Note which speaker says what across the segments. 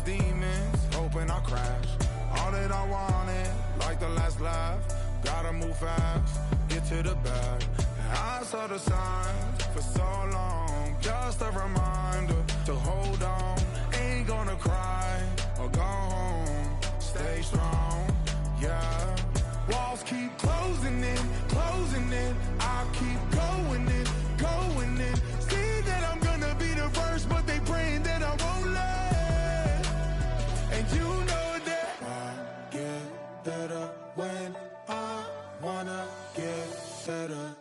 Speaker 1: demons, hoping I crash. All that I wanted, like the last laugh. Gotta move fast, get to the bag. I saw the signs for so long, just a reminder to hold on. Ain't gonna cry or go home, stay strong, yeah. Walls keep closing in, I keep going in, going in. See that I'm gonna be the first, but they praying that I won't let. And you know that I get better when I wanna get better.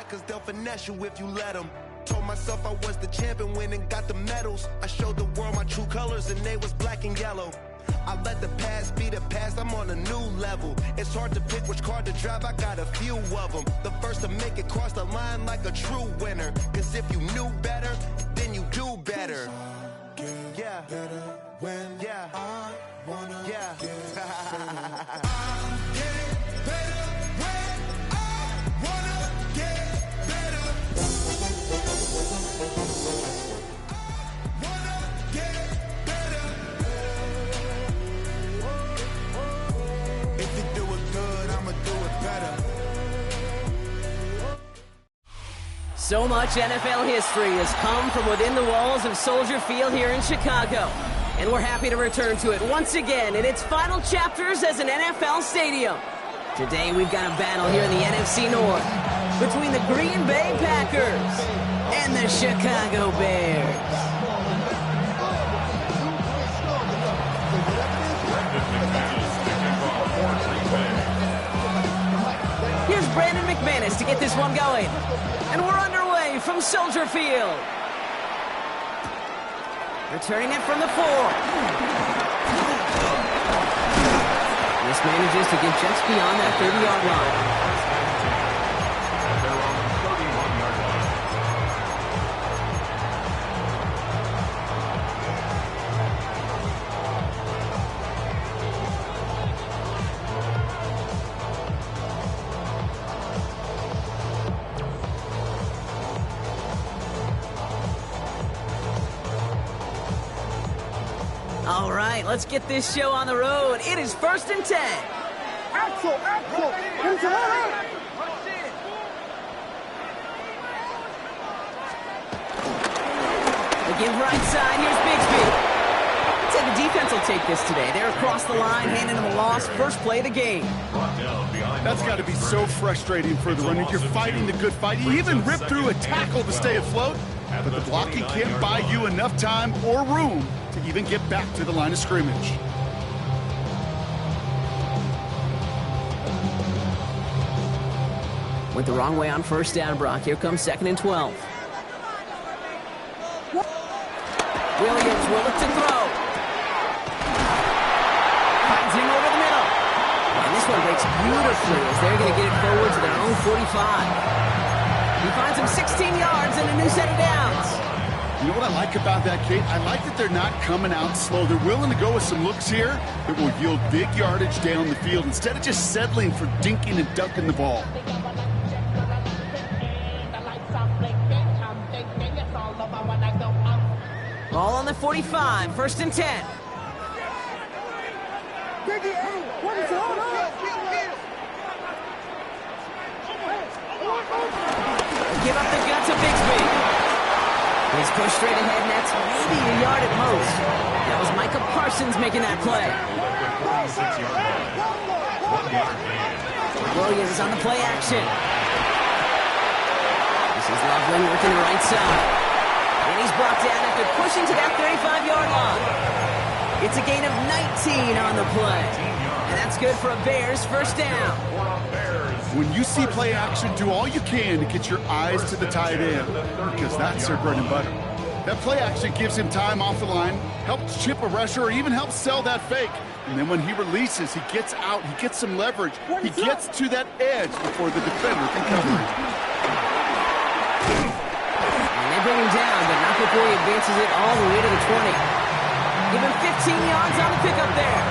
Speaker 2: Cause they'll finesse you if you let them. Told myself I was the champion, went and got the medals. I showed the world my true colors and they was black and yellow. I let the past be the past, I'm on a new level. It's hard to pick which card to drive, I got a few of them. The first to make it cross the line like a true winner. Cause if you knew better, then you do better. Yeah.
Speaker 1: Better when I wanna get better.
Speaker 3: So much NFL history has come from within the walls of Soldier Field here in Chicago. And we're happy to return to it once again in its final chapters as an NFL stadium. Today we've got a battle here in the NFC North between the Green Bay Packers and the Chicago Bears. Here's Brandon McManus to get this one going. And we're underway from Soldier Field. Returning it from the 4. This manages to get just beyond that 30-yard line. All right, let's get this show on the road. It is 1st and 10.
Speaker 4: Axel!
Speaker 3: They give right side. Here's Bigsby. I'd say the defense will take this today. They're across the line, handing them a loss. First play of the game.
Speaker 4: That's got to be so frustrating for the runner. You're fighting the good fight. You even rip through a tackle to stay afloat, but the blocking can't buy you enough time or room to even get back to the line of scrimmage.
Speaker 3: Went the wrong way on first down, Brock. Here comes 2nd and 12. Williams will look to throw. Finds him over the middle. And this one breaks beautifully as they're going to get it forward to their own 45. He finds him 16 yards and a new set of downs.
Speaker 4: You know what I like about that, Kate? I like that they're not coming out slow. They're willing to go with some looks here that will yield big yardage down the field instead of just settling for dinking and dunking the ball.
Speaker 3: Ball on the 45, 1st and 10.
Speaker 4: What is going on?
Speaker 3: Give up the gut to Bigsby. He's pushed straight ahead, and that's maybe a yard at most. That was Micah Parsons making that play. Williams on the play action. This is Loveland working the right side. And he's brought down after pushing to that 35-yard line. It's a gain of 19 on the play. And that's good for a Bears first down.
Speaker 4: When you see play action, do all you can to get your eyes to the tight end, because that's their bread and butter. That play action gives him time off the line, helps chip a rusher, or even helps sell that fake. And then when he releases, he gets out, he gets some leverage. He gets to that edge before the defender can cover it.
Speaker 3: And they bring him down, but not before he advances it all the way to the 20. Give him 15 yards on the pickup there.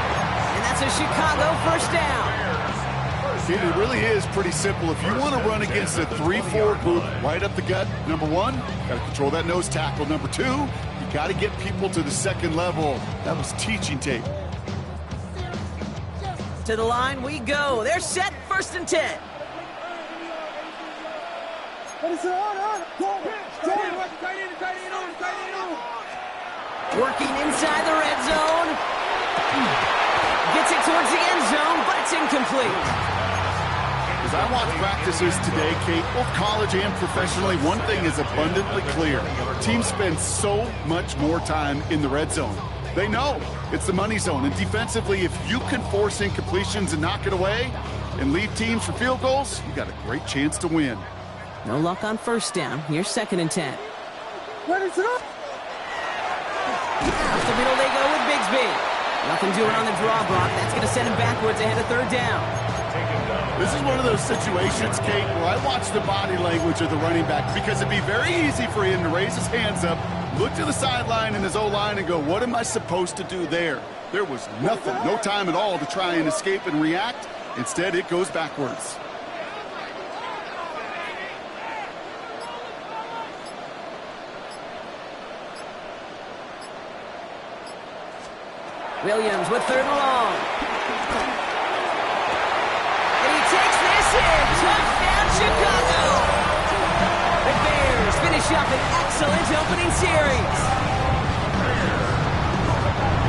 Speaker 3: And that's a Chicago first down.
Speaker 4: It really is pretty simple. If you want to run against a 3-4 group right up the gut, number one, got to control that nose tackle. Number two, you got to get people to the second level. That was teaching tape.
Speaker 3: To the line we go. They're set, 1st and 10. Working inside the red zone. Gets it towards the end zone, but it's incomplete.
Speaker 4: As I watch practices today, Kate, both college and professionally, one thing is abundantly clear. Teams spend so much more time in the red zone. They know it's the money zone. And defensively, if you can force incompletions and knock it away and lead teams for field goals, you got a great chance to win.
Speaker 3: No luck on 1st down. Here's 2nd and 10. Up the middle they go with Bigsby. Nothing doing on the draw, Brock. That's going to send him backwards ahead of 3rd down.
Speaker 4: This is one of those situations, Kate, where I watch the body language of the running back because it'd be very easy for him to raise his hands up, look to the sideline in his O-line and go, what am I supposed to do there? There was nothing, no time at all to try and escape and react. Instead, it goes backwards.
Speaker 3: Williams with 3rd and long. And he takes this in. Touchdown, Chicago. The Bears finish up an excellent opening series.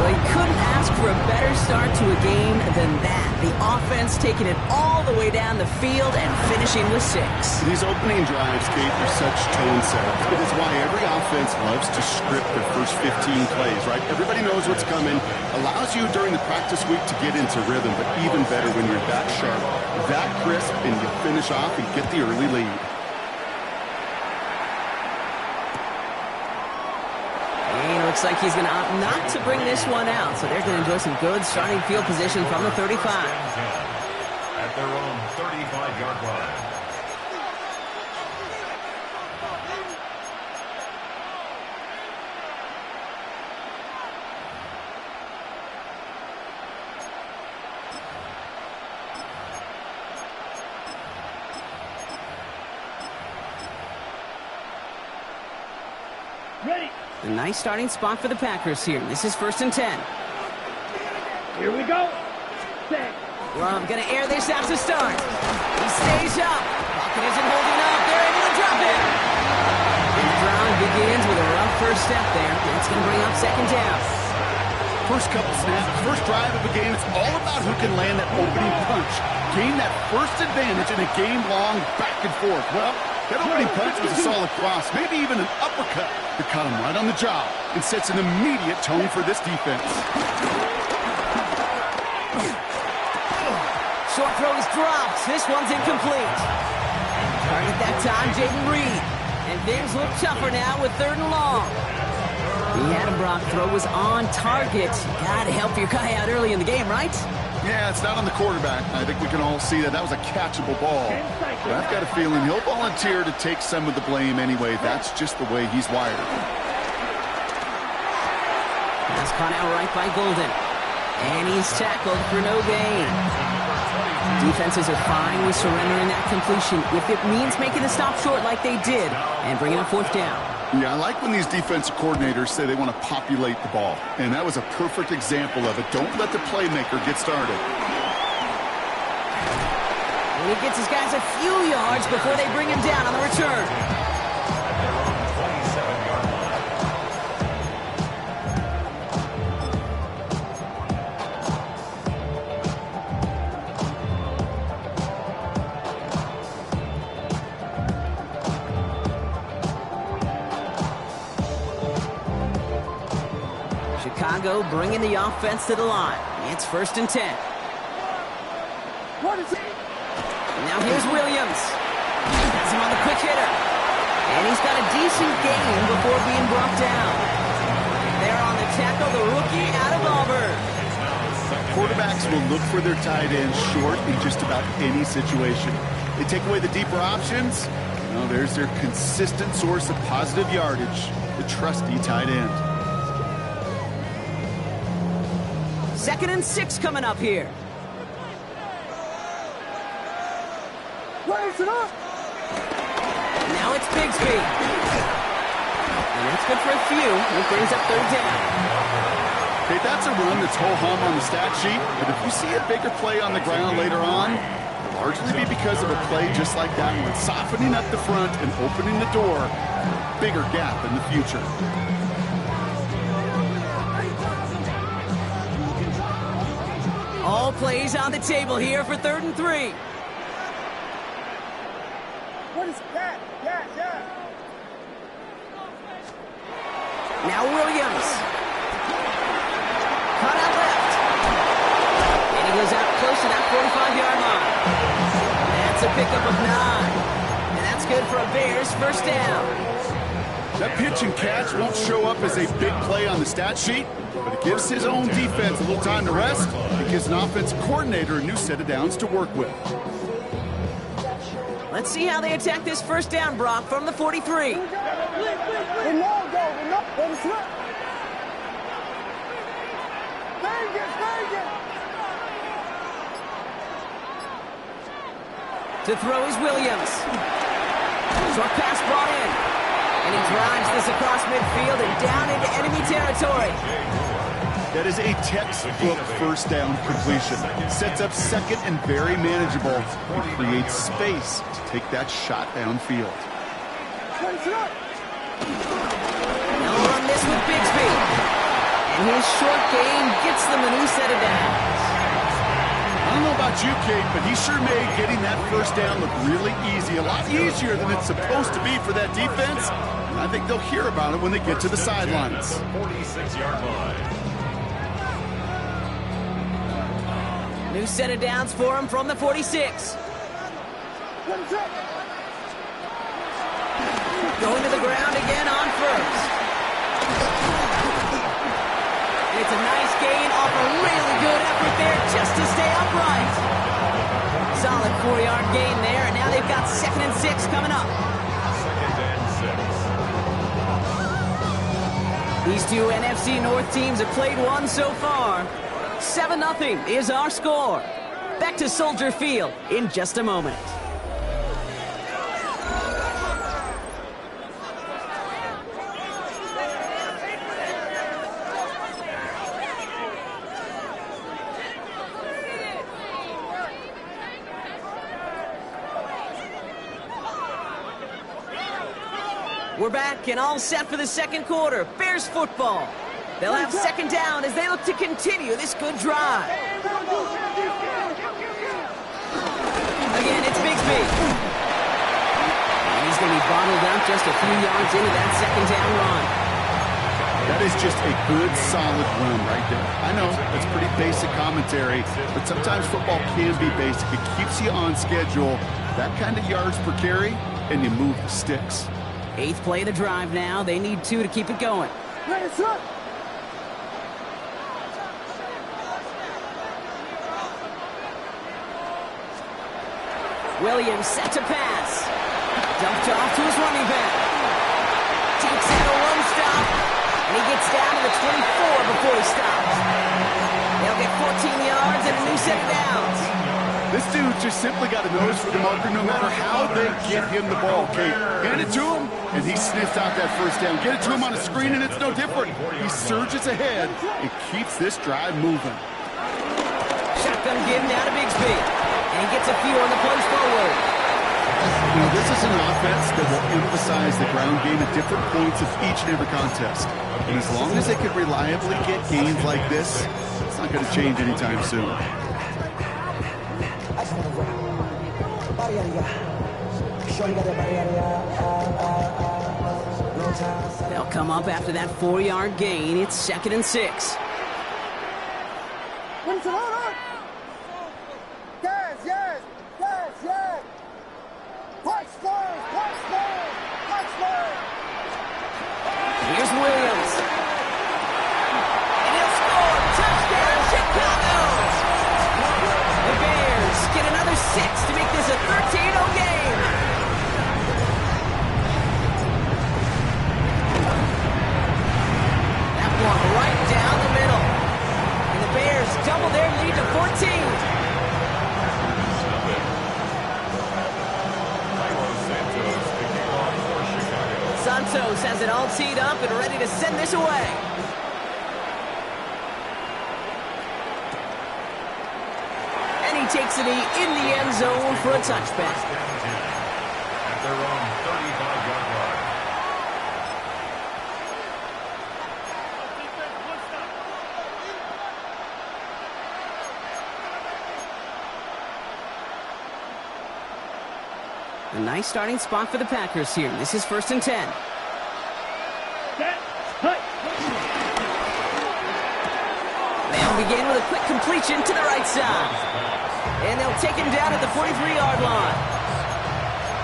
Speaker 3: Well, you couldn't ask for a better start to a game than that. The offense taking it all the way down the field and finishing with 6.
Speaker 4: These opening drives, Kate, are such tone setters. It is why every offense loves to script their first 15 plays, right? Everybody knows what's coming. Allows you during the practice week to get into rhythm, but even better when you're that sharp, that crisp, and you finish off and get the early lead.
Speaker 3: Looks like he's going to opt not to bring this one out, so they're going to enjoy some good starting field position from the 35.
Speaker 5: At their own 35-yard line.
Speaker 3: Ready. A nice starting spot for the Packers here. This is 1st and 10.
Speaker 6: Here we go. Set.
Speaker 3: Love going to air this out to start. He stays up. Pocket isn't holding up. They're able to drop him. And the drive begins with a rough first step there. That's going to bring up 2nd down.
Speaker 4: First couple snaps, first drive of the game, it's all about who can land that opening punch. Gain that first advantage in a game-long back and forth. Well, that opening punch was a solid cross, maybe even an uppercut that caught him right on the job and sets an immediate tone for this defense.
Speaker 3: Short throw is dropped. This one's incomplete. Target that time, Jaden Reed. And things look tougher now with 3rd and long. He had a Brock. Throw was on target. Gotta help your guy out early in the game, right?
Speaker 4: Yeah, it's not on the quarterback. I think we can all see that. That was a catchable ball. But I've got a feeling he'll volunteer to take some of the blame anyway. That's just the way he's wired.
Speaker 3: That's caught out right by Golden. And he's tackled for no gain. Defenses are fine with surrendering that completion if it means making a stop short like they did and bringing a 4th down.
Speaker 4: Yeah, I like when these defensive coordinators say they want to populate the ball. And that was a perfect example of it. Don't let the playmaker get started.
Speaker 3: And he gets his guys a few yards before they bring him down on the return. Chicago bringing the offense to the line. It's 1st and 10.
Speaker 6: What is it?
Speaker 3: And now here's Williams. Has him on the quick hitter. And he's got a decent gain before being brought down. There on the tackle, the rookie out of Auburn.
Speaker 4: Quarterbacks will look for their tight end short in just about any situation. They take away the deeper options. Well, there's their consistent source of positive yardage, the trusty tight end.
Speaker 3: 2nd and 6 coming up here.
Speaker 6: Raise it up.
Speaker 3: Now it's Bigsby. And that's good for a few. It brings up 3rd down.
Speaker 4: Okay, that's a run that's ho-hum on the stat sheet, but if you see a bigger play on the ground later on, it'll largely be because of a play just like that one, softening up the front and opening the door for a bigger gap in the future.
Speaker 3: All plays on the table here for 3rd and 3.
Speaker 6: What is that? Yeah.
Speaker 3: Now Williams. Cut out left. And he goes out close to that 45-yard line. That's a pickup of 9. And that's good for a Bears 1st down.
Speaker 4: That pitch and catch won't show up as a big play on the stat sheet, but it gives his own defense a little time to rest. It gives an offensive coordinator a new set of downs to work with.
Speaker 3: Let's see how they attack this 1st down, Brock, from the 43. To throw is Williams. Short pass brought in. And he drives this across midfield and down into enemy territory.
Speaker 4: That is a textbook 1st down completion. Sets up 2nd and very manageable and creates space to take that shot downfield.
Speaker 3: Now run this with Bigsby. And his short game gets them a new set of downs.
Speaker 4: I don't know about you, Kate, but he sure made getting that 1st down look really easy. A lot easier than it's supposed to be for that defense. And I think they'll hear about it when they get to the sidelines.
Speaker 5: 46-yard line.
Speaker 3: New set of downs for him from the 46. Going to the ground again on 1st. And it's a nice gain off a really good effort there just to stay upright. Solid 4-yard gain there, and now they've got 2nd and 6 coming up.
Speaker 5: 2nd and 6.
Speaker 3: These two NFC North teams have played one so far. 7-0 is our score. Back to Soldier Field in just a moment. We're back and all set for the 2nd quarter. Bears football. They'll have 2nd down as they look to continue this good drive. Again, it's Bigsby. And he's going to be bottled up just a few yards into that 2nd down run.
Speaker 4: That is just a good, solid run right there. I know, that's pretty basic commentary, but sometimes football can be basic. It keeps you on schedule, that kind of yards per carry, and you move the sticks.
Speaker 3: 8th play of the drive now. They need 2 to keep it going. Williams set to pass. Dumped off to his running back. Takes out a 1-stop. And he gets down to the 24 before he stops. They'll get 14 yards and a new set of downs.
Speaker 4: This dude just simply got a nose for the marker no matter how they get him the ball, Kate. Hand it to him, and he sniffs out that 1st down. Get it to him on a screen, and it's no different. He surges ahead and keeps this drive moving.
Speaker 3: Shotgun give now to Bigsby. And he gets a few on the punch forward.
Speaker 4: You know, this is an offense that will emphasize the ground game at different points of each and every contest. And as long as they can reliably get gains like this, it's not going to change anytime soon.
Speaker 3: They'll come up after that 4-yard gain. It's 2nd and 6. Here's Williams. And he'll score. Touchdown, Chicago. Williams has it all teed up and ready to send this away. And he takes it in the end zone for a touchback.
Speaker 5: At their own 35-yard line.
Speaker 3: A nice starting spot for the Packers here. This is 1st and 10. They'll begin with a quick completion to the right side. And they'll take him down at the 43-yard line.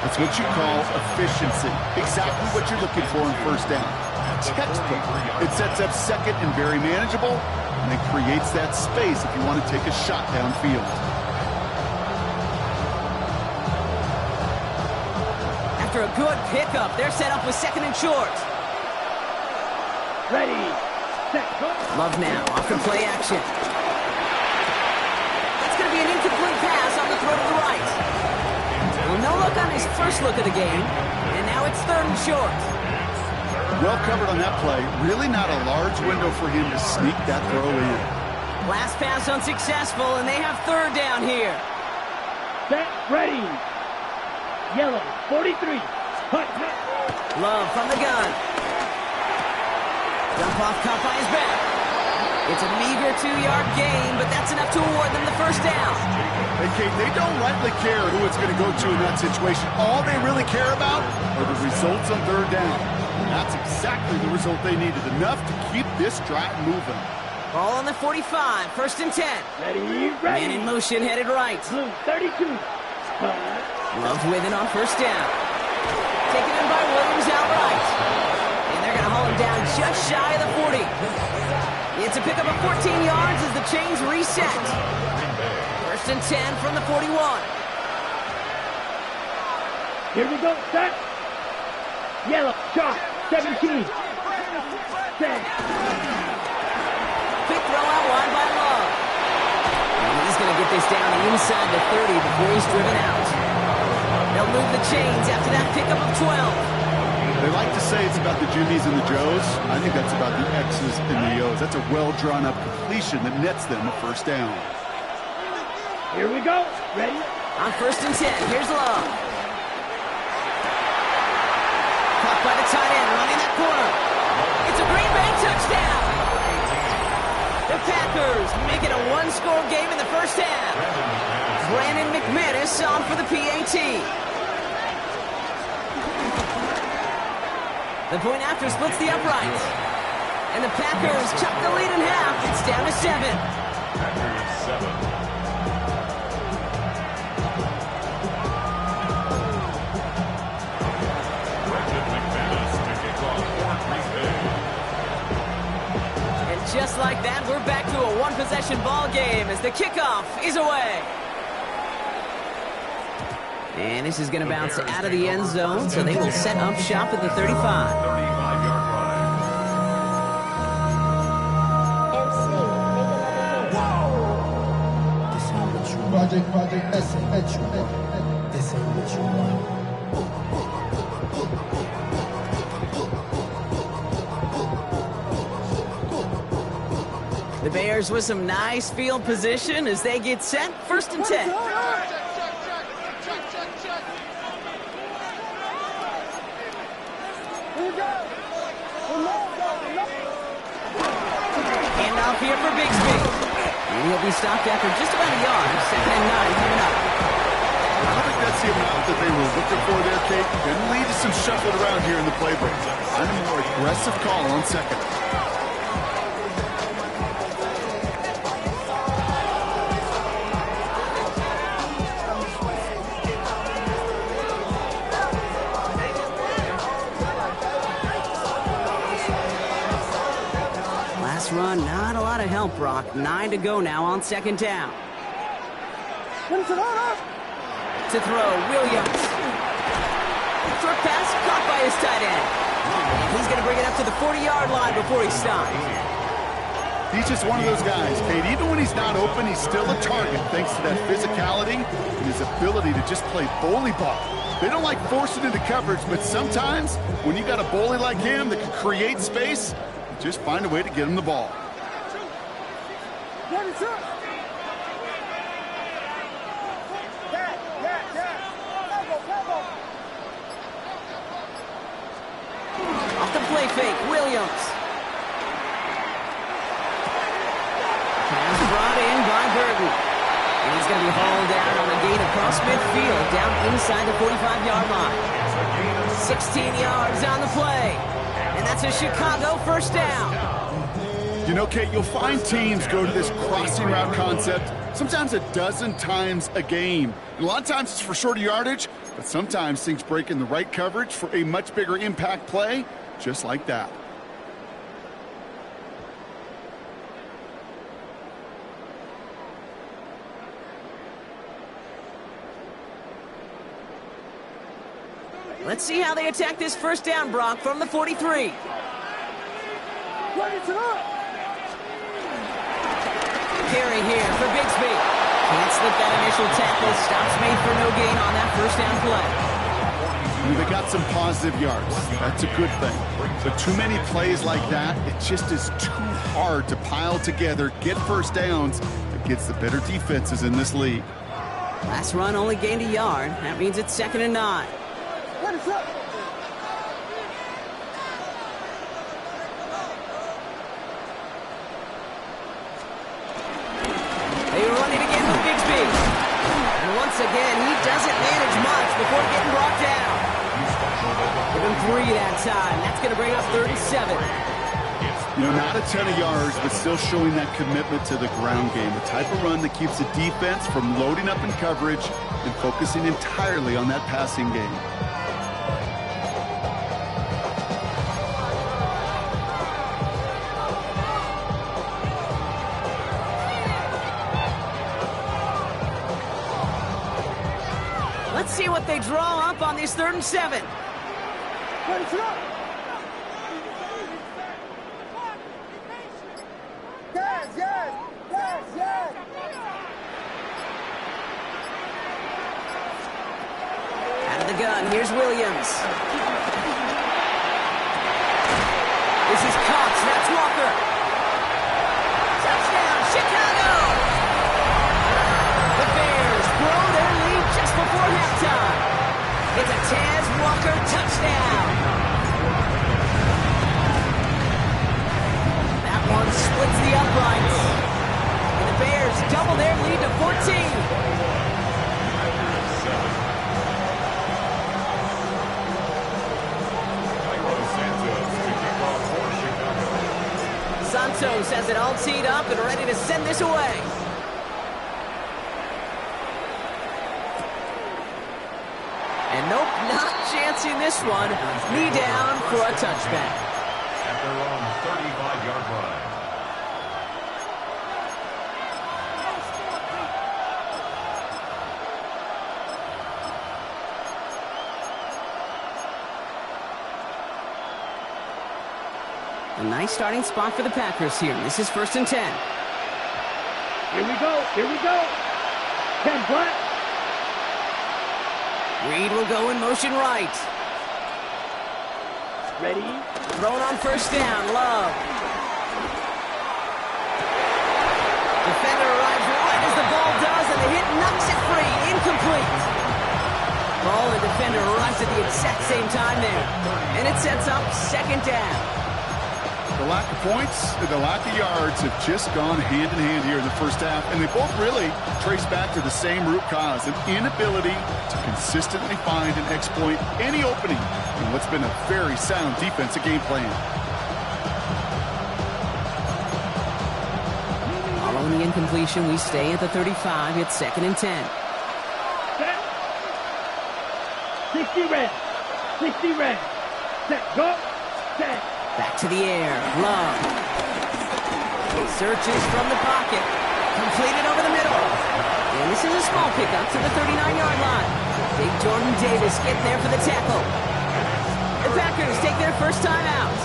Speaker 4: That's what you call efficiency. Exactly what you're looking for in first down. Textbook. It sets up second and very manageable, and it creates that space if you want to take a shot downfield.
Speaker 3: After a good pickup, they're set up with 2nd and short.
Speaker 6: Ready, set, go.
Speaker 3: Love now, off the play action. That's going to be an incomplete pass on the throw to the right. Well, no look on his first look of the game, and now it's 3rd and short.
Speaker 4: Well covered on that play. Really not a large window for him to sneak that throw in.
Speaker 3: Last pass unsuccessful, and they have 3rd down here.
Speaker 6: Set, ready. Yellow, 43. Hut.
Speaker 3: Love from the gun. Dump off caught by his back. It's a meager 2-yard gain, but that's enough to award them the first down.
Speaker 4: Hey, Kate, they don't rightly care who it's going to go to in that situation. All they really care about are the results on 3rd down. And that's exactly the result they needed. Enough to keep this drive moving.
Speaker 3: Ball on the 45, 1st and 10.
Speaker 6: Ready,
Speaker 3: Man in motion, headed right.
Speaker 6: Blue, 32.
Speaker 3: Love with it on 1st down. Taken in by Williams outright. And they're going to haul him down just shy of the 40. It's a pickup of 14 yards as the chains reset. 1st and 10 from the 41.
Speaker 6: Here we go, set. Yellow, shot, 17. Set.
Speaker 3: Quick throw out wide by Love. And he's going to get this down inside the 30 before he's driven out. They'll move the chains after that pickup of 12.
Speaker 4: They like to say it's about the Jimmies and the Joes. I think that's about the X's and the O's. That's a well-drawn-up completion that nets them a 1st down.
Speaker 6: Here we go, ready.
Speaker 3: On 1st and 10, here's Love. Caught by the tight end, running that corner. It's a Green Bay touchdown. The Packers make it a 1-score game in the first half. Brandon McManus on for the PAT. The point after splits the uprights. And the Packers chop the lead in half. It's down to 7.
Speaker 5: Packers 7.
Speaker 3: Just like that, we're back to a one-possession ball game as the kickoff is away. And this is going to bounce out of the end zone, so they will set up shop at the 35.
Speaker 5: 35-yard line.
Speaker 7: Project S, this ain't what you want.
Speaker 3: The Bears with some nice field position as they get set. 1st and 10. Handoff here for Bigsby. And he'll be stopped after just about a yard. 2nd and 9 coming up.
Speaker 4: I don't think that's the amount that they were looking for there, Kate. Going to lead to some shuffling around here in the playbook. And a more aggressive call on 2nd.
Speaker 3: Run, not a lot of help, Brock. 9 to go now on 2nd down. To throw, Williams. Short pass caught by his tight end. And he's going to bring it up to the 40-yard line before he stops.
Speaker 4: He's just one of those guys, Kate. Even when he's not open, he's still a target thanks to that physicality and his ability to just play bully ball. They don't like forcing into coverage, but sometimes when you got a bully like him that can create space, you just find a way to get him the ball.
Speaker 3: Off the play fake, Williams. Pass brought in by Burton. And he's going to be hauled down on a gain across midfield, down inside the 45-yard line. 16 yards on the play. And that's a Chicago first down.
Speaker 4: You know, Kate, you'll find teams go to this crossing route concept sometimes a dozen times a game. And a lot of times it's for shorter yardage, but sometimes things break in the right coverage for a much bigger impact play, just like that.
Speaker 3: Let's see how they attack this first down, Brock, from the 43. Carry here for Bigsby. Can't slip that initial tackle. Stops made for no gain on that first down play.
Speaker 4: They got some positive yards. That's a good thing. But too many plays like that, it just is too hard to pile together, get first downs against the better defenses in this league.
Speaker 3: Last run only gained a yard. That means it's 2nd and 9. They run it again with Bigsby. And once again, he doesn't manage much before getting brought down. Give him 3 that time. That's going to bring up 37.
Speaker 4: You know, not a ton of yards, but still showing that commitment to the ground game. The type of run that keeps the defense from loading up in coverage and focusing entirely on that passing game.
Speaker 3: Let's see what they draw up on these 3rd and 7. Out of the gun, here's Williams. This is Cox, that's Walker. Touchdown, Chicago! The Bears blow their lead just before halftime. It's a Taz Walker touchdown. That one splits the uprights. And the Bears double their lead to 14. Santos has it all teed up and ready to send this away. And nope, not chancing this one. Knee down for a touchback.
Speaker 5: At their own 35-yard line.
Speaker 3: A nice starting spot for the Packers here. This is 1st and 10.
Speaker 6: Here we go. Here we go. 10 flat.
Speaker 3: Reed will go in motion right.
Speaker 6: Ready.
Speaker 3: Thrown on first down. Love. Defender arrives right as the ball does, and the hit knocks it free. Incomplete. Ball and defender arrives at the exact same time there. And it sets up 2nd down.
Speaker 4: The lack of points and the lack of yards have just gone hand in hand here in the first half, and they both really trace back to the same root cause, an inability to consistently find and exploit any opening in what's been a very sound defensive game plan.
Speaker 3: Following the incompletion, we stay at the 35. It's 2nd and 10.
Speaker 6: Set. 60 red. 60 red. Set. Go. Set.
Speaker 3: Back to the air. Love. Searches from the pocket. Completed over the middle. And this is a small pickup to the 39-yard line. Big Jordan Davis getting there for the tackle. The Packers take their first time out.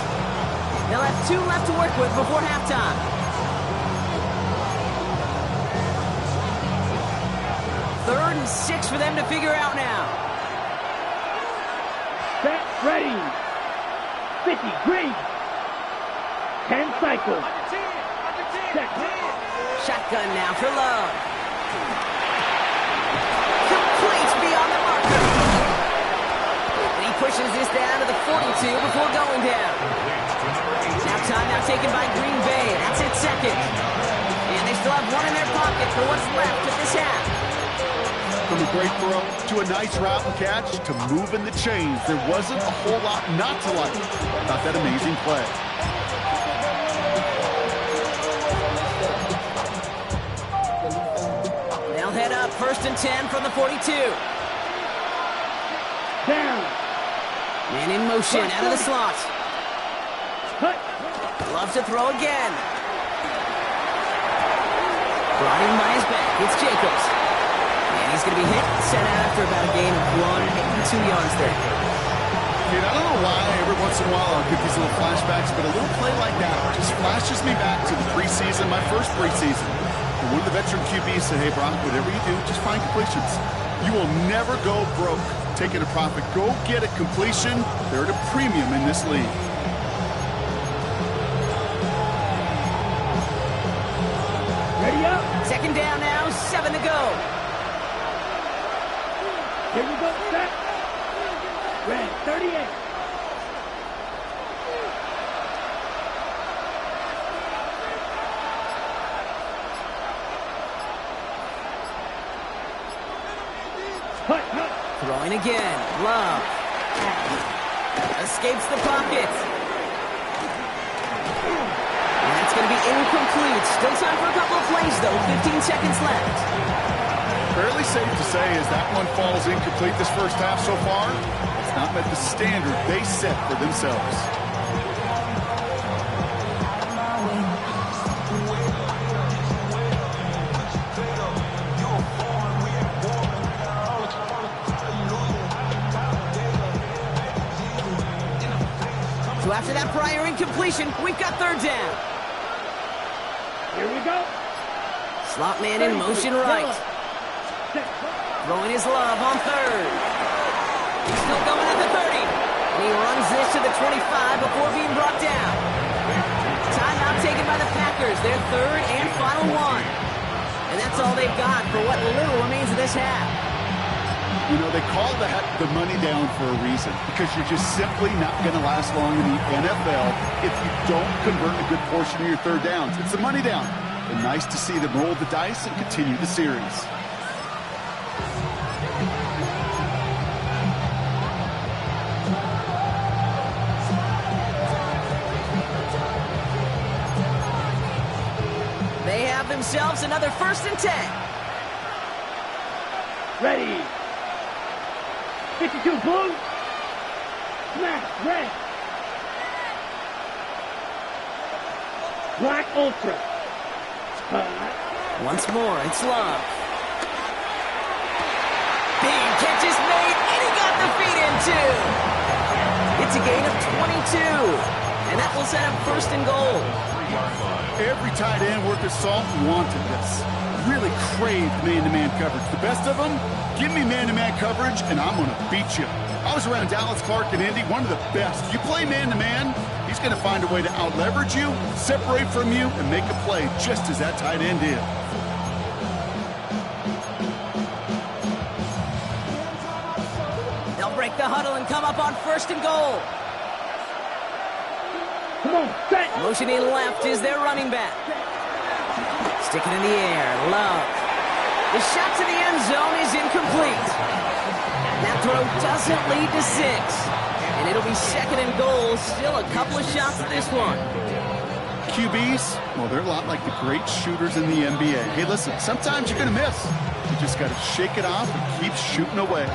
Speaker 3: They'll have 2 left to work with before halftime. 3rd and 6 for them to figure out now.
Speaker 6: Set, ready. 50, green. 10 cycles. Set.
Speaker 3: Shotgun now for Love. Complete beyond the marker. And he pushes this down to the 42 before going down. Now timeout taken by Green Bay. That's its second. And they still have one in their pocket for what's left of this half.
Speaker 4: From a great throw to a nice route and catch to moving the chains, there wasn't a whole lot not to like about that amazing play.
Speaker 3: They'll head up 1st and 10 from the 42.
Speaker 6: Down.
Speaker 3: Man in motion out of the slot.
Speaker 6: Cut.
Speaker 3: Loves to throw again. Brought in by his back. It's Jacobs. And he's going to be hit and sent out after about a gain of 2 yards there.
Speaker 4: Dude, I don't know why every once in a while I'll get these little flashbacks, but a little play like that just flashes me back to the preseason, my first preseason. And one of the veteran QBs said, hey, Brock, whatever you do, just find completions. You will never go broke taking a profit. Go get a completion. They're at a premium in this league.
Speaker 6: Ready up.
Speaker 3: 2nd down now, 7 to go.
Speaker 6: Here we go. Set. Red 38. Cut.
Speaker 3: Throwing again. Love. Escapes the pocket. And that's going to be incomplete. Still time for a couple of plays, though. 15 seconds left.
Speaker 4: Fairly safe to say as that one falls incomplete this first half so far, it's not met the standard they set for themselves.
Speaker 3: So after that prior incompletion, we've got 3rd down.
Speaker 6: Here we go.
Speaker 3: Slot man in motion right. Throwing his Love on 3rd. He's still going at the 30. And he runs this to the 25 before being brought down. Timeout taken by the Packers. Their 3rd and final one. And that's all they've got for what little remains of this half.
Speaker 4: You know, they call that the money down for a reason, because you're just simply not going to last long in the NFL if you don't convert a good portion of your 3rd downs. It's the money down. And nice to see them roll the dice and continue the series.
Speaker 3: They have themselves another 1st and 10.
Speaker 6: Ready. 52 blue. Smash red. Black ultra.
Speaker 3: Once more, it's Love. Big catch is made, and he got the feet in too. It's a gain of 22, and that will set up 1st and goal.
Speaker 4: Every tight end worth his salt wanted this. Really craved man-to-man coverage. The best of them, give me man-to-man coverage, and I'm going to beat you. I was around Dallas Clark and Indy, one of the best. You play man-to-man, he's going to find a way to out-leverage you, separate from you, and make a play just as that tight end did.
Speaker 3: They'll break the huddle and come up on 1st and goal.
Speaker 6: Come on, set.
Speaker 3: Motion in left is their running back. Stick it in the air. Love. The shot to the end zone is incomplete. That throw doesn't lead to 6. And it'll be 2nd and goal. Still a couple of shots at this one.
Speaker 4: QBs, well, they're a lot like the great shooters in the NBA. Hey, listen, sometimes you're going to miss. You just got to shake it off and keep shooting away.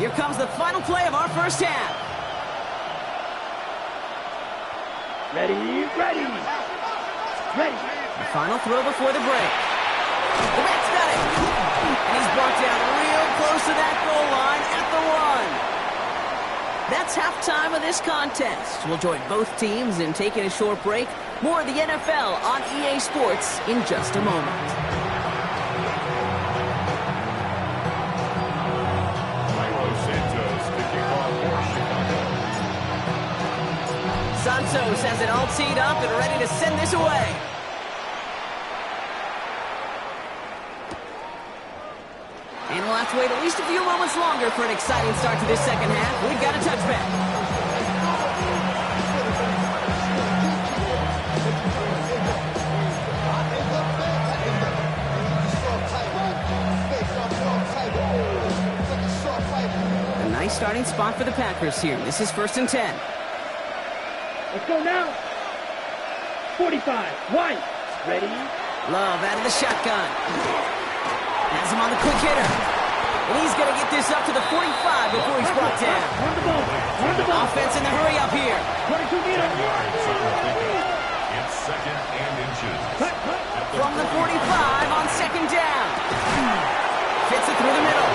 Speaker 3: Here comes the final play of our first half.
Speaker 6: Ready, ready. Ready.
Speaker 3: The final throw before the break. The Reds got it. And he's brought down real close to that goal line at the 1. That's halftime of this contest. We'll join both teams in taking a short break. More of the NFL on EA Sports in just a moment. Santos has it all teed up and ready to send this away. And we'll have to wait at least a few moments longer for an exciting start to this second half. We've got a touchback. A nice starting spot for the Packers here. This is 1st and 10.
Speaker 6: Let's go now. 45. White. Ready.
Speaker 3: Love out of the shotgun. Has him on the quick hitter. And he's going to get this up to the 45 before he's brought down.
Speaker 6: Run the ball. Run the ball.
Speaker 3: Offense in the hurry up here.
Speaker 6: 22 meters.
Speaker 5: It's 2nd and inches.
Speaker 3: From the 45 on 2nd down. Fits it through the middle.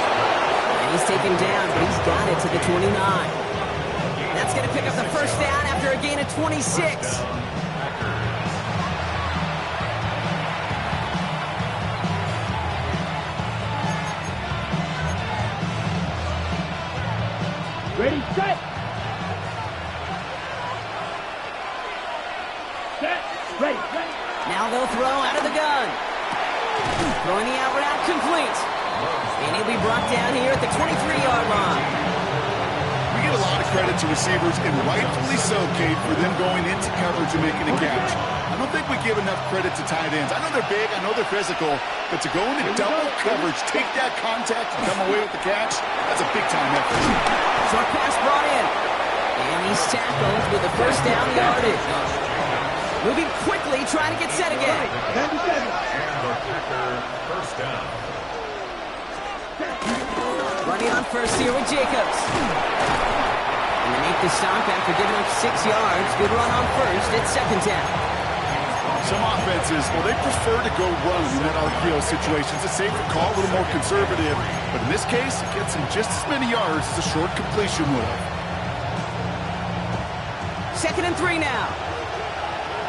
Speaker 3: And he's taken down, but he's got it to the 29. That's going to pick up the 1st down after a gain of 26.
Speaker 6: Ready, set. Set. Ready.
Speaker 3: Now they'll throw out of the gun. Throwing the out route complete. And he'll be brought down here at the 23-yard line.
Speaker 4: We get a lot of credit to receivers, and rightfully so, Kate, for them going into coverage and making a catch. I don't think we give enough credit to tight ends. I know they're big, I know they're physical, but to go into double coverage, take that contact, and come away with the catch, that's a big-time effort.
Speaker 3: Short pass brought in. And he's tackled with the 1st down yardage. Moving quickly, trying to get set again.
Speaker 5: And the Packer 1st down.
Speaker 3: Running on 1st here with Jacobs. And they make the stop after giving up 6 yards. Good run on 1st. It's 2nd down.
Speaker 4: Some offenses, well, they prefer to go run in that RPO situation. It's a safer call, a little more conservative. But in this case, it gets him just as many yards as a short completion would have.
Speaker 3: 2nd and 3 now.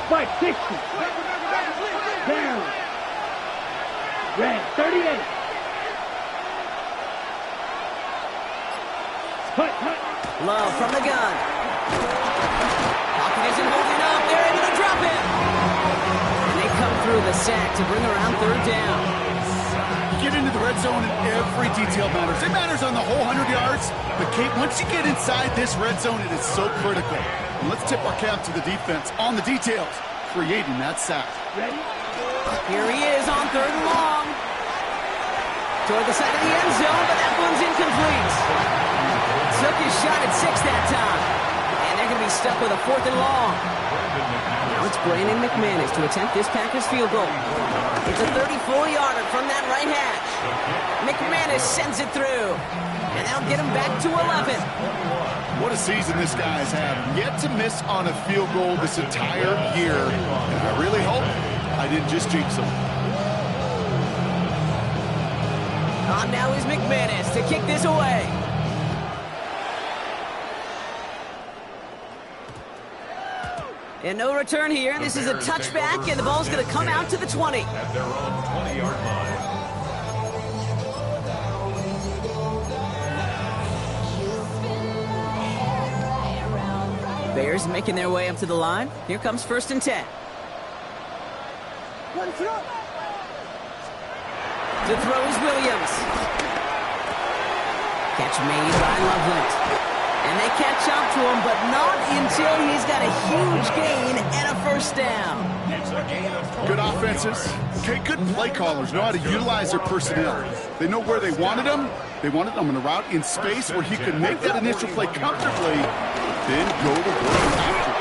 Speaker 6: 560. Down. Red. 38. Hut.
Speaker 3: Love from the gun. Pocket isn't holding up. They're able to drop it. And they come through the sack to bring around 3rd down.
Speaker 4: You get into the red zone and every detail matters. It matters on the whole 100 yards. But, Kate, once you get inside this red zone, it is so critical. And let's tip our cap to the defense on the details, creating that sack.
Speaker 6: Ready?
Speaker 3: Here he is on 3rd and long. Toward the side of the end zone, but that one's incomplete. Took his shot at 6 that time. And they're going to be stuck with a 4th and long. Now it's Brandon McManus to attempt this Packers field goal. It's a 34-yarder from that right hash. McManus sends it through. And that'll get him back to 11.
Speaker 4: What a season this guy's had. Yet to miss on a field goal this entire year. And I really hope I didn't just jinx him.
Speaker 3: On now is McManus to kick this away. And no return here. This is a touchback, and the ball's going to come out to the 20.
Speaker 5: At their own 20-yard line.
Speaker 3: Bears making their way up to the line. Here comes 1st and 10. To throw is Williams. Catch made by Loveland. And they catch up to him, but not until he's got a huge gain and a 1st down.
Speaker 4: Good offenses. Okay, good play callers know how to utilize their personnel. They know where they wanted him. They wanted him in a route in space where he could make that initial play comfortably, then go to work after.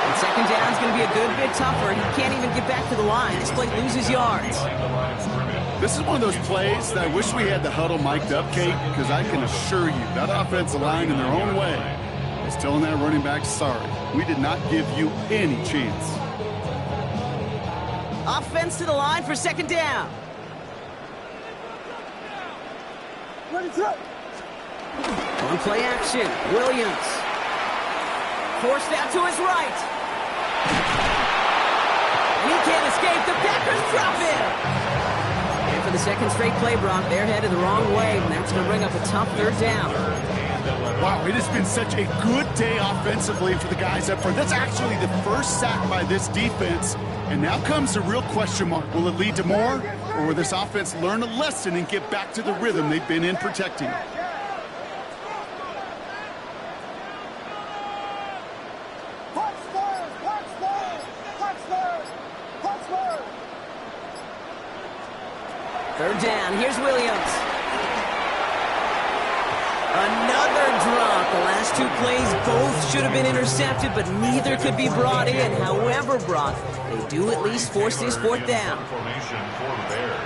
Speaker 3: And 2nd down is going to be a good bit tougher. He can't even get back to the line. This play loses yards.
Speaker 4: This is one of those plays that I wish we had the huddle mic'd up, Kate, because I can assure you that offensive line in their own way is telling that running back, sorry, we did not give you any chance.
Speaker 3: Offense to the line for 2nd down. On play action, Williams. Forced out to his right. And he can't escape. The Packers drop it. And for the second straight play, Brock, they're headed the wrong way, and that's going to bring up a tough third down.
Speaker 4: Wow, it has been such a good day offensively for the guys up front. That's actually the first sack by this defense. And now comes the real question mark. Will it lead to more? Or will this offense learn a lesson and get back to the rhythm they've been in protecting?
Speaker 3: Third down, here's Williams. Another drop. The last two plays both should have been intercepted, but neither could be brought in. However, Brock, they do at least force this fourth down.
Speaker 5: Formation for the Bears.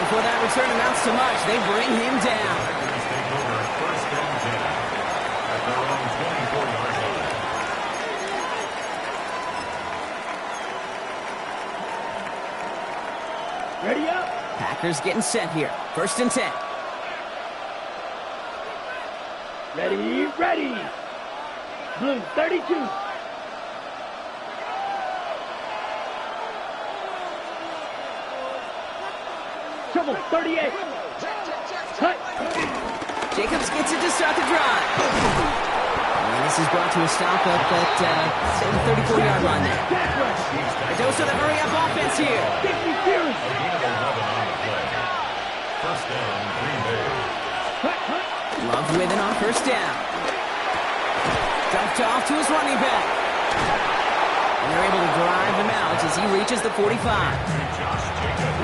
Speaker 3: Before that return amounts to much, they bring him down.
Speaker 5: Take over first and 10 at their own 24-yard line.
Speaker 6: Ready up.
Speaker 3: Packers getting set here. First and 10.
Speaker 6: Ready, ready. Blue 32. Trouble 38. Cut.
Speaker 3: Jacobs gets it to start the drive. And this is brought to a stop up at the 34-yard line there. A dose of the hurry-up offense here.
Speaker 5: First down, Green Bay.
Speaker 3: Love with it on first down. Dumped off to his running back. And they're able to drive him out as he reaches the 45.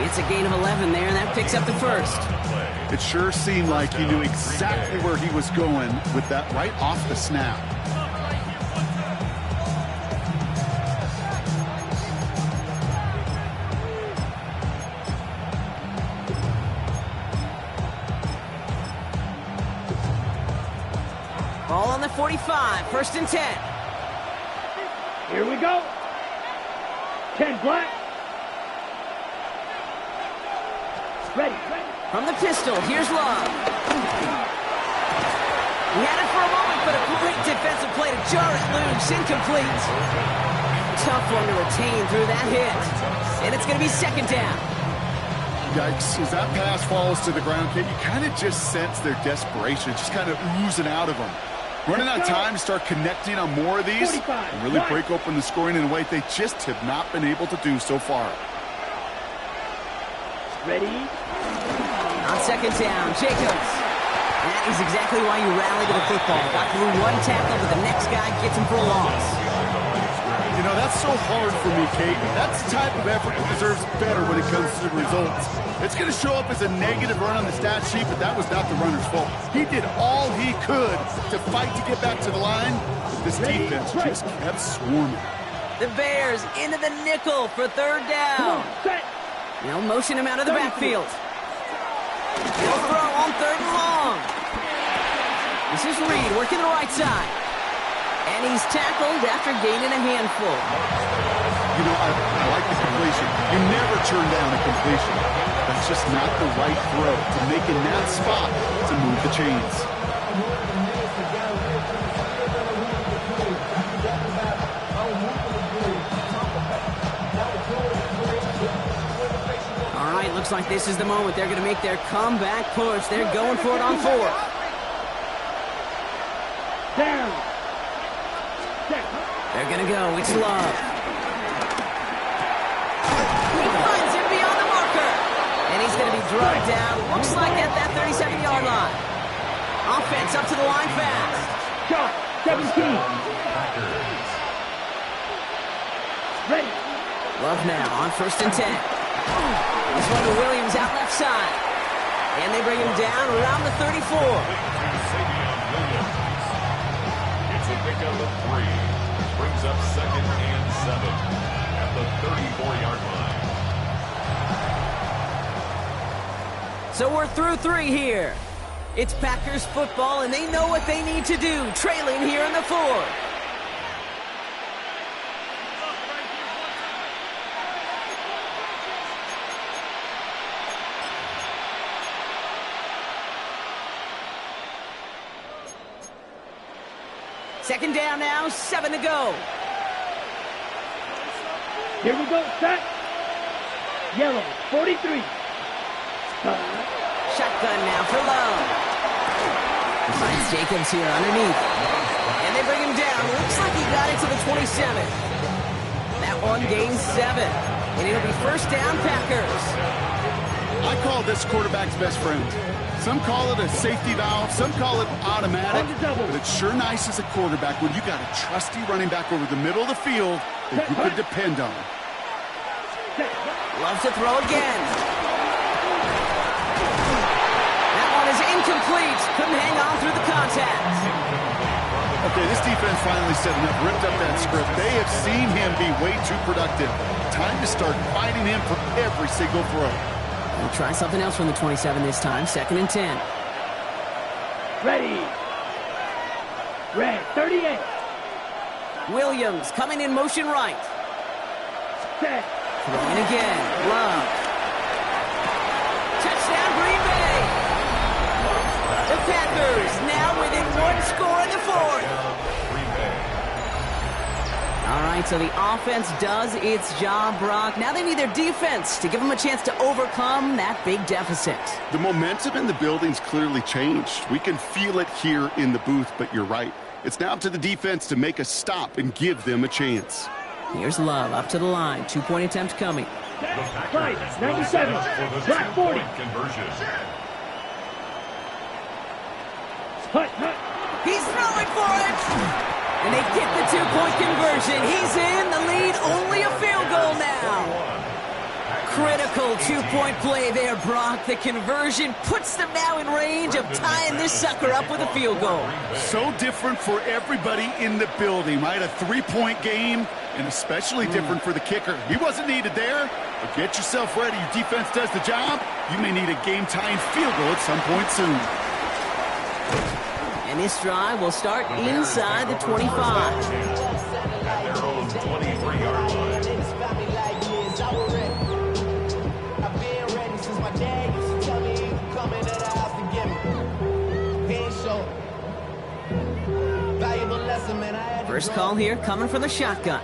Speaker 3: It's a gain of 11 there, and that picks up the first.
Speaker 4: It sure seemed like he knew exactly where he was going with that right off the snap.
Speaker 3: Ball on the 45, first and 10.
Speaker 6: Here we go. 10 black. Ready.
Speaker 3: From the pistol, here's Love. He had it for a moment, but a great defensive play to jar it loose. Incomplete. Tough one to retain through that hit. And it's going to be second down.
Speaker 4: Yikes, as that pass falls to the ground, Kate, you kind of just sense their desperation, just kind of oozing out of them. Running out of time to start connecting on more of these and really break open the scoring in a way they just have not been able to do so far.
Speaker 6: Ready.
Speaker 3: On second down, Jacobs. That is exactly why you rally to the football. Got through one tackle, but the next guy gets him for a loss.
Speaker 4: You know, that's so hard for me, Kate. That's the type of effort that deserves better when it comes to the results. It's going to show up as a negative run on the stat sheet, but that was not the runner's fault. He did all he could to fight to get back to the line, but this defense just kept swarming.
Speaker 3: The Bears into the nickel for third down. They'll motion him out of the backfield. He'll throw on third and long. This is Reed working the right side. And he's tackled after gaining a handful.
Speaker 4: You know, I like the completion. You never turn down a completion. That's just not the right throw to make in that spot to move the chains.
Speaker 3: All right, looks like this is the moment. They're going to make their comeback push. They're going for it on fourth.
Speaker 6: Down.
Speaker 3: They're going to go. It's Love. He finds him beyond the marker. And he's going to be drugged down. Looks like at that 37-yard line. Offense up to the line fast.
Speaker 6: Shot. 17. Ready.
Speaker 3: Love now on first and 10. This one to Williams out left side. And they bring him down around the 34.
Speaker 5: It's a pickup of 3. Brings up second and 7 at the 34-yard line.
Speaker 3: So we're through 3 here. It's Packers football, and they know what they need to do, trailing here in the 4th. Second down now, 7 to go.
Speaker 6: Here we go, set. Yellow, 43.
Speaker 3: Shotgun now for Love. Finds Jacobs here underneath. And they bring him down. Looks like he got it to the 27. That one gains 7. And it'll be first down, Packers.
Speaker 4: I call this quarterback's best friend. Some call it a safety valve, some call it automatic, but it's sure nice as a quarterback when you got a trusty running back over the middle of the field that you can depend on.
Speaker 3: Loves to throw again. That one is incomplete. Couldn't hang on through the contact.
Speaker 4: Okay, this defense finally setting up, ripped up that script. They have seen him be way too productive. Time to start fighting him for every single throw.
Speaker 3: We'll try something else from the 27 this time. Second and 10.
Speaker 6: Ready. Red, 38.
Speaker 3: Williams coming in motion right.
Speaker 6: Set.
Speaker 3: Throwing again. Love. Touchdown, Green Bay. The Packers now within one score in the fourth. All right, so the offense does its job, Brock. Now they need their defense to give them a chance to overcome that big deficit.
Speaker 4: The momentum in the building's clearly changed. We can feel it here in the booth, but you're right. It's now up to the defense to make a stop and give them a chance.
Speaker 3: Here's Love up to the line. 2-point attempt coming.
Speaker 6: Right, 97. Black 40.
Speaker 5: Conversion.
Speaker 3: He's throwing for it. And they get the 2-point conversion. He's in the lead. Only a field goal now. Critical 2-point play there, Brock. The conversion puts them now in range of tying this sucker up with a field goal.
Speaker 4: So different for everybody in the building, right? A 3-point game, and especially different for the kicker. He wasn't needed there, but get yourself ready. Your defense does the job. You may need a game-tying field goal at some point soon.
Speaker 3: And this drive will start inside the 25.
Speaker 5: At their own 23-yard line.
Speaker 3: First call here coming from the shotgun.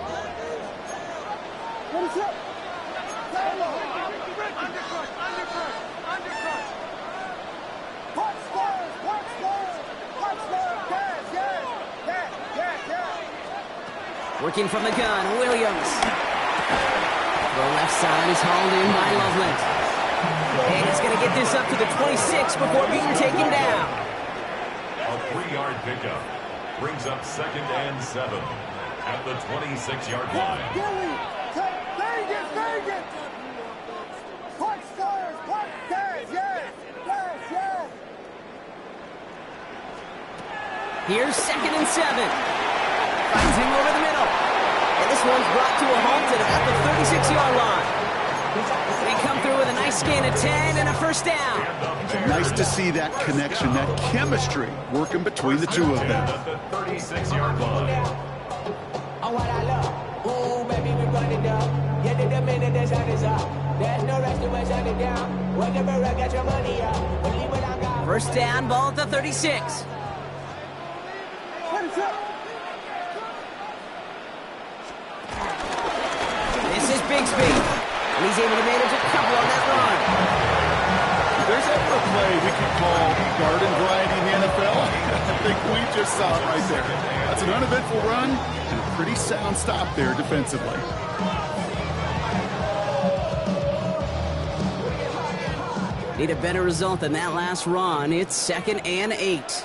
Speaker 3: Working from the gun, Williams. The left side is hauled in by Loveland. And he's going to get this up to the 26 before being taken down.
Speaker 5: A 3-yard pickup brings up 2nd and 7 at the 26-yard line.
Speaker 3: Here's 2nd and 7. Finds him over the middle. And this one's brought to a halt at about the 36-yard line. They come through with a nice gain of 10 and a first down.
Speaker 4: Nice to see that connection, that chemistry working between the two of them.
Speaker 5: At the 36-yard line.
Speaker 8: Oh, what I love. Ooh, baby, we run it down. Yeah, the minute the sun is up. There's no rest to shut it down. Whatever, I got your money up. Believe what I got.
Speaker 3: First down, ball at the 36. This is Bigsby. And he's able to manage a couple on that run.
Speaker 4: If there's ever a play we could call garden variety in the NFL, I think we just saw it right there. That's an uneventful run and a pretty sound stop there defensively.
Speaker 3: Need a better result than that last run. It's 2nd and 8.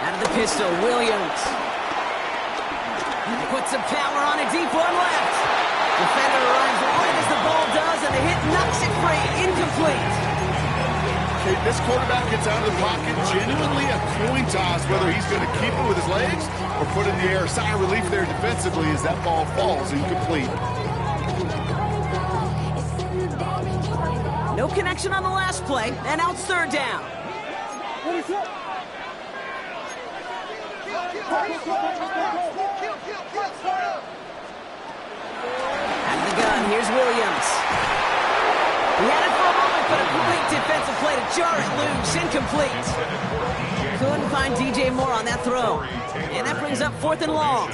Speaker 3: Out of the pistol, Williams. Put some power on it, deep one left. Defender arrives right as the ball does, and the hit knocks it free. Incomplete.
Speaker 4: Okay, this quarterback gets out of the pocket, genuinely a coin toss, whether he's going to keep it with his legs or put it in the air. Sigh of relief there defensively as that ball falls incomplete.
Speaker 3: No connection on the last play, and now it's 3rd down. Out of the gun, here's Williams. He had it for a moment, but a great defensive play to jar it loose. Incomplete. Couldn't find DJ Moore on that throw. And that brings up 4th and long.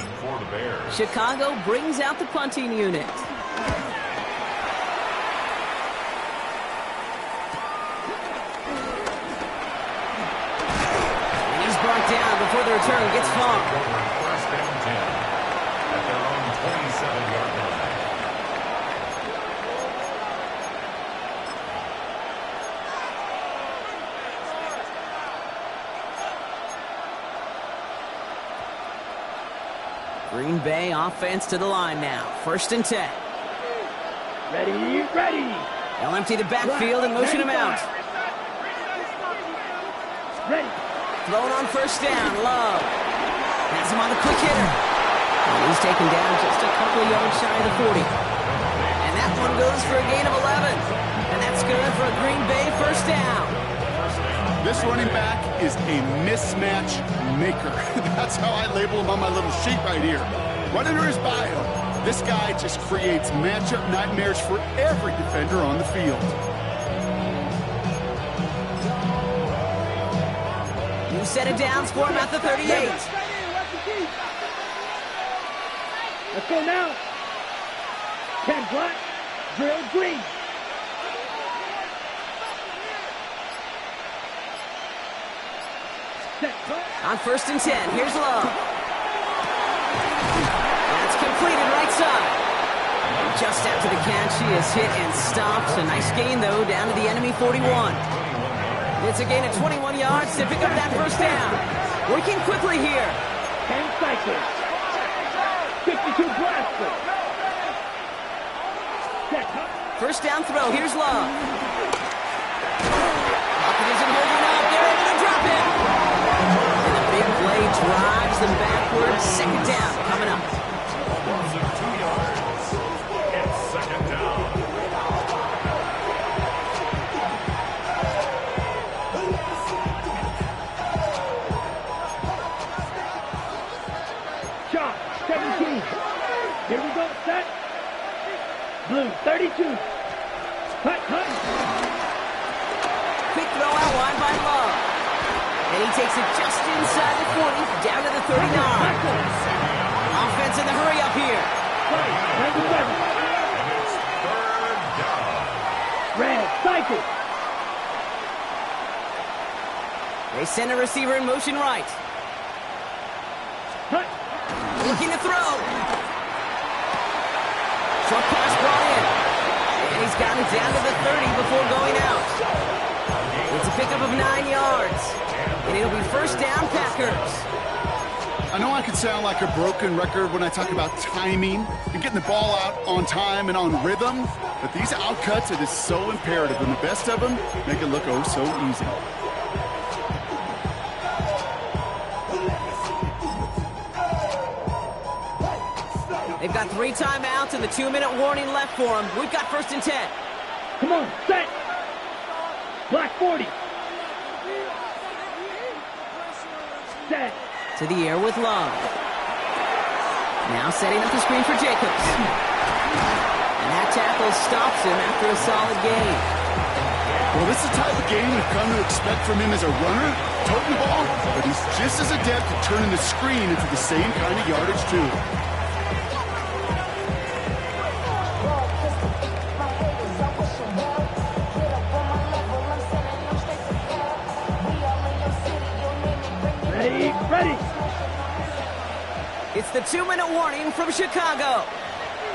Speaker 3: Chicago brings out the punting unit. And he's brought down before the return gets far.
Speaker 5: First down 10 at their own 27-yard line.
Speaker 3: Green Bay offense to the line now. 1st and 10.
Speaker 6: Ready, ready.
Speaker 3: They'll empty the backfield and motion him out.
Speaker 6: Ready.
Speaker 3: Throwing on 1st down. Love. Has him on the quick hitter. And he's taken down just a couple of yards shy of the 40. And that one goes for a gain of 11. And that's good for a Green Bay 1st down.
Speaker 4: This running back is a mismatch maker. That's how I label him on my little sheet right here. Right under his bio, this guy just creates matchup nightmares for every defender on the field.
Speaker 3: New set of downs for him at the 38.
Speaker 6: Let's go now. 10 black, drill green.
Speaker 3: On 1st and 10, here's Love. That's completed right side. Just after the catch, he is hit and stopped. A nice gain, though, down to the enemy 41. It's a gain of 21 yards to pick up that 1st down. Working quickly here.
Speaker 6: 10 cycles. 52 blaster.
Speaker 3: 1st down throw, here's Love. Lockett isn't holding up. They're able to drop him. Play drives them backwards. 2nd down coming up.
Speaker 5: Loss of 2 yards. It's 2nd down.
Speaker 6: Shot 17. Here we go. Set. Blue 32. Cut.
Speaker 3: Quick throw out wide by Love. And he takes it just inside the 40, down to the 39. Offense in the hurry up here.
Speaker 5: And it's 3rd down.
Speaker 6: Red cycle.
Speaker 3: They send a receiver in motion right.
Speaker 6: Cut.
Speaker 3: Looking to throw. Short pass brought in. And he's got it down to the 30 before going out. It's a pickup of 9 yards. And it'll be 1st down, Packers.
Speaker 4: I know I could sound like a broken record when I talk about timing and getting the ball out on time and on rhythm, but these outcuts, it is so imperative, and the best of them make it look oh so easy.
Speaker 3: They've got 3 timeouts and the 2-minute warning left for them. We've got 1st and 10.
Speaker 6: Come on, set. Black 40. Set.
Speaker 3: To the air with Love. Now setting up the screen for Jacobs. And that tackle stops him after a solid gain.
Speaker 4: Well, this is the type of game we've come to expect from him as a runner, toting the ball, but he's just as adept at turning the screen into the same kind of yardage, too.
Speaker 6: Ready.
Speaker 3: It's the 2-minute warning from Chicago.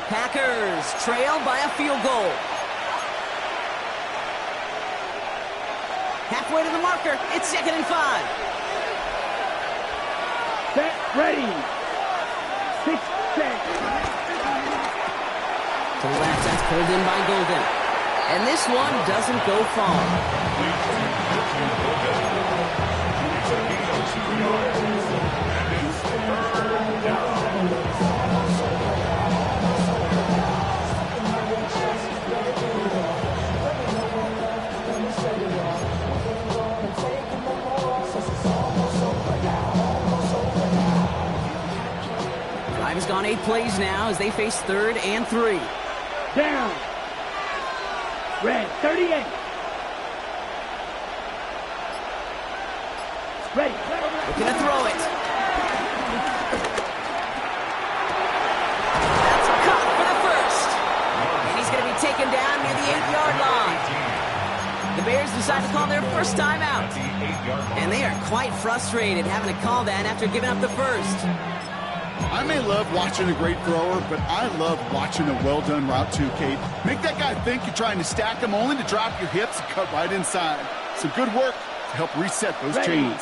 Speaker 3: Packers trail by a field goal. Halfway to the marker. It's 2nd and 5.
Speaker 6: Set. Ready. 6 set.
Speaker 3: To the left, that's pulled in by Golden. And this one doesn't go far. on 8 plays now as they face 3rd and 3.
Speaker 6: Down. Red, 38. Ready.
Speaker 3: Looking to throw it. That's caught for the first. And he's going to be taken down near the 8-yard line. The Bears decide to call their first timeout. And they are quite frustrated having to call that after giving up the first.
Speaker 4: I may love watching a great thrower, but I love watching a well-done route too, Kate. Make that guy think you're trying to stack him only to drop your hips and cut right inside. Some good work to help reset those chains.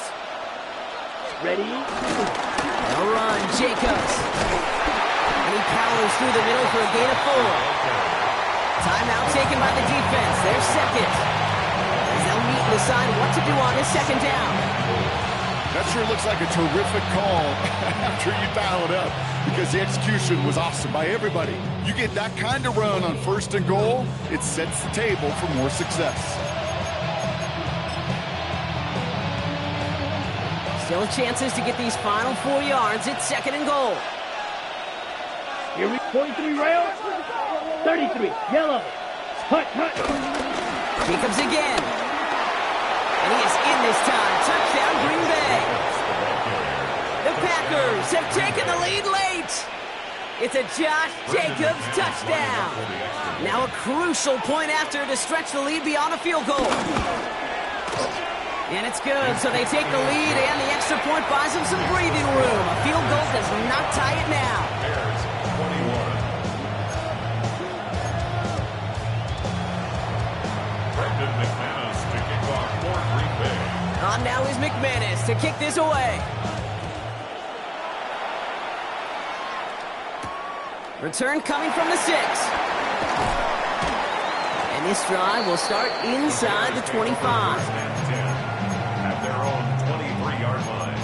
Speaker 6: Ready?
Speaker 3: No run, Jacobs. And he powers through the middle for a gain of 4. Timeout taken by the defense. Their second. As they'll meet and decide what to do on this second down.
Speaker 4: That sure looks like a terrific call after you dial it up, because the execution was awesome by everybody. You get that kind of run on 1st and goal, it sets the table for more success.
Speaker 3: Still chances to get these final 4 yards. It's 2nd and goal.
Speaker 6: Here we 43 rail. 33. Yellow. Hut.
Speaker 3: Jacobs again. And he is in this time. Touchdown, Green Bay. The Packers have taken the lead late. It's a Josh Jacobs touchdown. Now a crucial point after to stretch the lead beyond a field goal. And it's good, so they take the lead, and the extra point buys them some breathing room. A field goal does not tie it now.
Speaker 5: Bears 21. Brendan McManus to kick off for Green Bay.
Speaker 3: On now is McManus to kick this away. Return coming from the 6. And this drive will start inside the 25.
Speaker 5: At their own 23-yard line.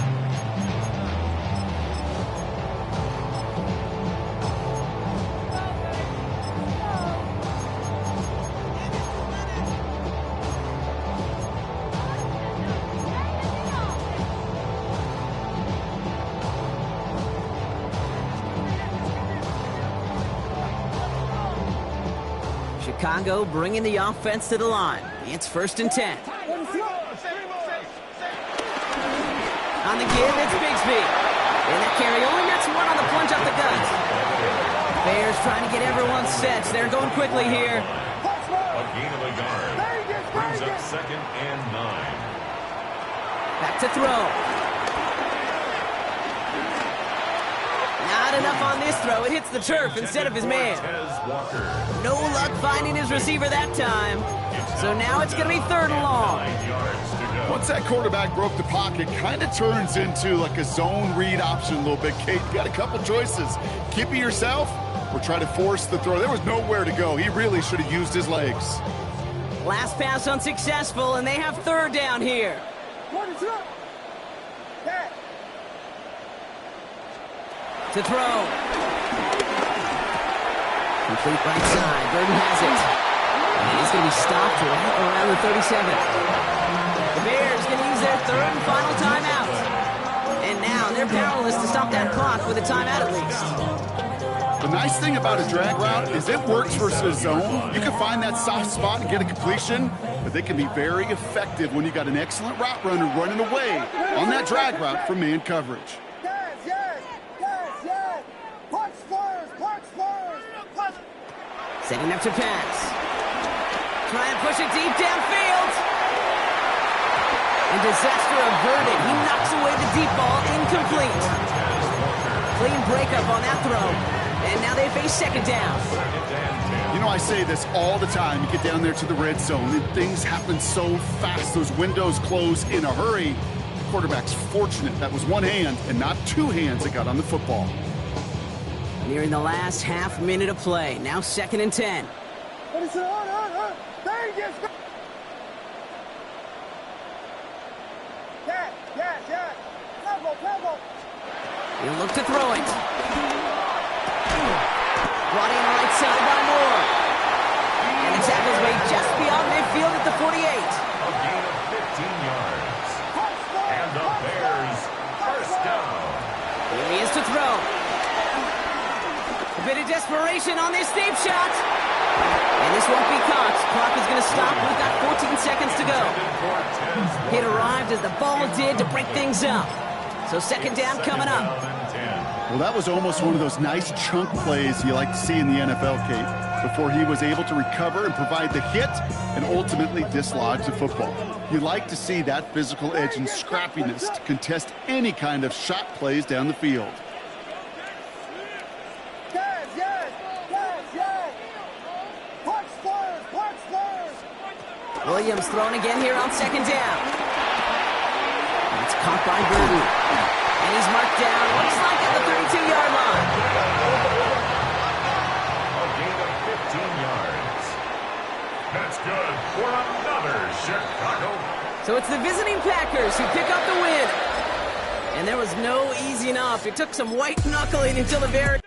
Speaker 3: Chicago bringing the offense to the line. It's 1st and 10. On the give, it's Bigsby. And that carry only nets 1 on the plunge up the gut. Bears trying to get everyone set. They're going quickly here.
Speaker 5: A gain of a yard. Brings up 2nd and 9.
Speaker 3: Back to throw. Not enough on this throw. It hits the turf instead of his man. No luck finding his receiver that time. So now it's going to be 3rd and long.
Speaker 4: Once that quarterback broke the pocket, kind of turns into like a zone read option a little bit, Kate. You got a couple choices. Keep it yourself or try to force the throw. There was nowhere to go. He really should have used his legs.
Speaker 3: Last pass unsuccessful, and they have 3rd down here. To throw. Complete right side. Burton has it. And he's going to be stopped right around the 37. The Bears going to use their 3rd and final timeout. And now they're powerless to stop that clock with a timeout at least.
Speaker 4: The nice thing about a drag route is it works versus a zone. You can find that soft spot and get a completion, but they can be very effective when you got an excellent route runner running away on that drag route from man coverage.
Speaker 3: Setting up to pass. Try and push it deep downfield. And disaster averted. He knocks away the deep ball, incomplete. Clean breakup on that throw. And now they face 2nd down.
Speaker 4: You know, I say this all the time. You get down there to the red zone, and things happen so fast. Those windows close in a hurry. The quarterback's fortunate. That was one hand and not 2 hands that got on the football.
Speaker 3: Nearing the last half minute of play. Now 2nd and 10. He'll look to throw it. Brought in right side by Moore. And the tackle's made just beyond midfield at the 48.
Speaker 5: A gain of 15 yards. And the Bears first down.
Speaker 3: Here he is to throw. desperation on this deep shot. And this won't be caught. Clock is going to stop. We've got 14 seconds to go. It arrived as the ball did to break things up. So second down coming up.
Speaker 4: Well, that was almost one of those nice chunk plays you like to see in the NFL, Kate, before he was able to recover and provide the hit and ultimately dislodge the football. You like to see that physical edge and scrappiness to contest any kind of shot plays down the field.
Speaker 3: Williams thrown again here on second down. It's caught by Burden. And he's marked down, looks like at the 32-yard line.
Speaker 5: A gain of 15 yards. That's good for another Chicago.
Speaker 3: So it's the visiting Packers who pick up the win. And there was no easing off. It took some white knuckling until the very...